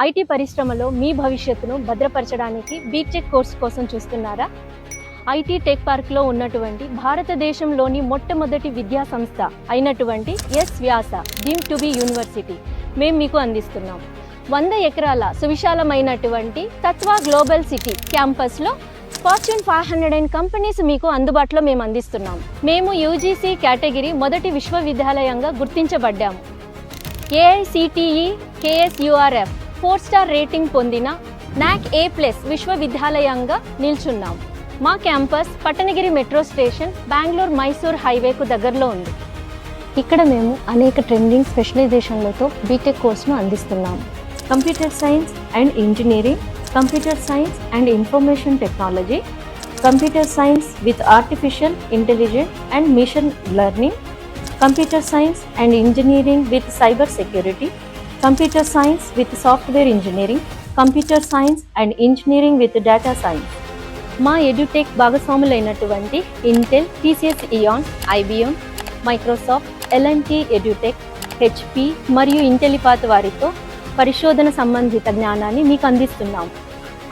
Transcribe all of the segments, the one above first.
IT పరిశ్రమలో మీ భవిష్యత్తును భద్రపరచడానికి BTech course కోసం చూస్తున్నారా? ఐటీ టెక్ పార్క్లో ఉన్నటువంటి భారతదేశంలోని మొట్టమొదటి విద్యా సంస్థ అయినటువంటి S Vyasa deemed to be university మేము మీకు అందిస్తున్నాం. 100 ఎకరాల సువిశాలమైనటువంటి తత్వా గ్లోబల్ సిటీ క్యాంపస్లో ఫార్చ్యూన్ 500 కంపెనీస్ మీకు అందుబాటులో మేము అందిస్తున్నాం. మేము యూజీసీ కేటగిరీ మొదటి విశ్వవిద్యాలయంగా గుర్తించబడ్డాము. ఏఐసిటిఈ KSURF 4 స్టార్ రేటింగ్ పొందిన నాక్ A+ విశ్వవిద్యాలయంగా నిల్చున్నాం. మా campus Pattanagere metro station, Bengaluru Mysore హైవేకు దగ్గరలో ఉంది. ఇక్కడ మేము అనేక ట్రెండింగ్ స్పెషలైజేషన్లతో బీటెక్ కోర్సును అందిస్తున్నాము. Computer science and engineering, computer science and information technology, computer science with artificial intelligence and machine learning, computer science and engineering with cyber security, computer science with software engineering, computer science and engineering with data science. మా edutech భాగస్వాములైనటువంటి Intel, TCS ఇయాన్, IBM, Microsoft, L&T edutech, HP మరియు ఇంటెలిపాత్ వారితో పరిశోధన సంబంధిత జ్ఞానాన్ని మీకు అందిస్తున్నాము.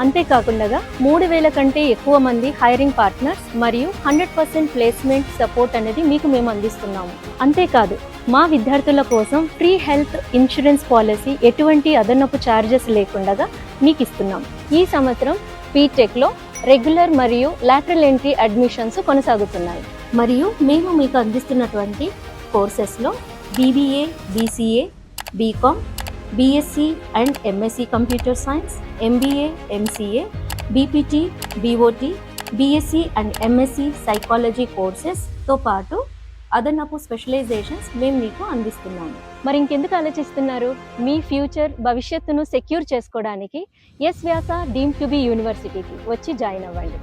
అంతేకాకుండా 3000 కంటే ఎక్కువ మంది హైరింగ్ పార్ట్నర్స్ మరియు 100% ప్లేస్మెంట్ సపోర్ట్ అనేది మీకు మేము అందిస్తున్నాము. అంతేకాదు, మా విద్యార్థుల కోసం ఫ్రీ హెల్త్ ఇన్సూరెన్స్ పాలసీ ఎటువంటి అదనపు ఛార్జెస్ లేకుండా మీకు ఇస్తున్నాం. ఈ సంవత్సరం బీటెక్లో రెగ్యులర్ మరియు లాటరల్ ఎంట్రీ అడ్మిషన్స్ కొనసాగుతున్నాయి. మరియు మేము మీకు అందిస్తున్నటువంటి కోర్సెస్లో BBA, BCA, BCom, BSc and MSc computer science, MBA, MCA, BPT, BOT, BSc and MSc psychology కోర్సెస్తో పాటు అదనపు స్పెషలైజేషన్స్ మేము మీకు అందిస్తున్నాము. మరి ఇంకెందుకు ఆలోచిస్తున్నారు? మీ ఫ్యూచర్ భవిష్యత్తును సెక్యూర్ చేసుకోవడానికి S Vyasa deemed to be యూనివర్సిటీకి వచ్చి జాయిన్ అవ్వండి.